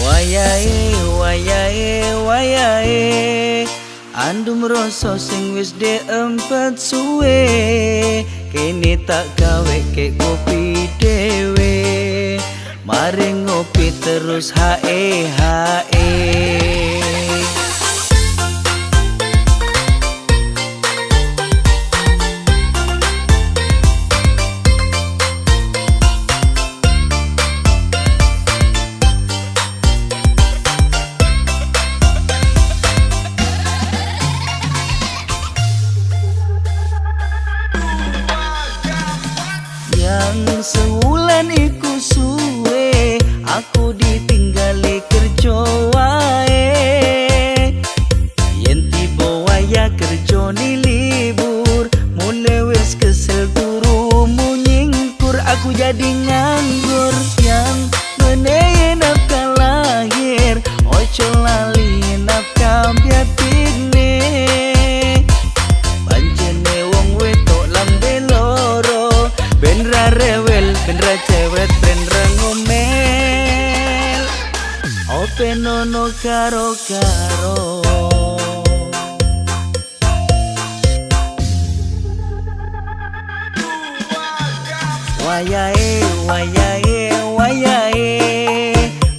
Wayahe, wayahe, wayahe, andum rasa sing wis diempet suwe, kene tak gawe kek kopi dewe, mari ngopi terus hae hae. Yang sewulan iku suwe, aku ditinggali kerja wae. Yen tiba waya kerja ni libur, mulai wis kesel turu munyingkur, aku jadi nganggur. Yang meneh nafkah lahir, ojo lali nafkah biatine. Rewel, benra cewek, benra ngomel, open no karo karo. Wayahe, wayahe, wayahe,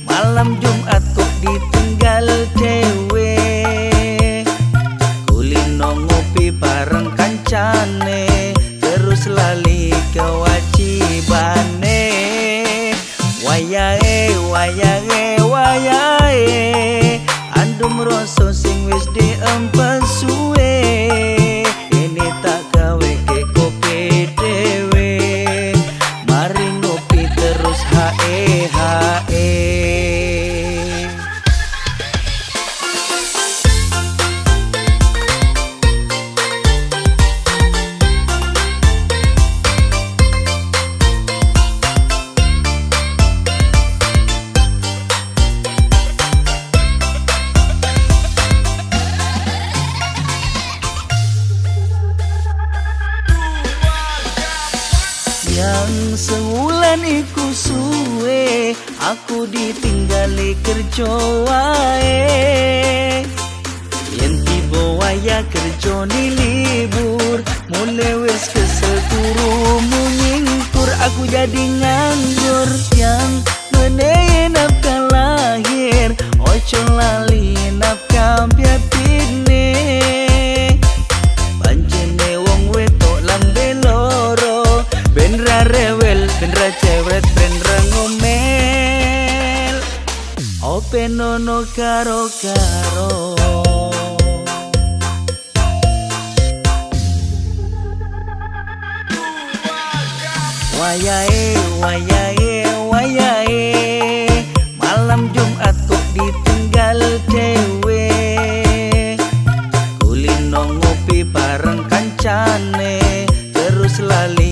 malam Jumat kok ditinggal dewe, kulino ngopi bareng kancane, terus lali kewajibane. Wayahe, wayahe, wayahe, andum rasa sing wis diempet suwe, ini tak gawe kek kopi dewe, mari ngopi terus hae hae. Yang sewulan iku suwe, aku ditinggali kerja wae. Yen tiba waya kerja ni libur, mulai wis kesel turu munyingkur, aku jadi nganggur. Yang meneh nafkah lahir, ojo lali nafkah biatine. Benra rewel, benra cewek, benra ngomel, open no karo karo. Wayahe, wayahe, wayahe, malam Jumat kok ditinggal dewe, kulino ngopi bareng kancane, terus lali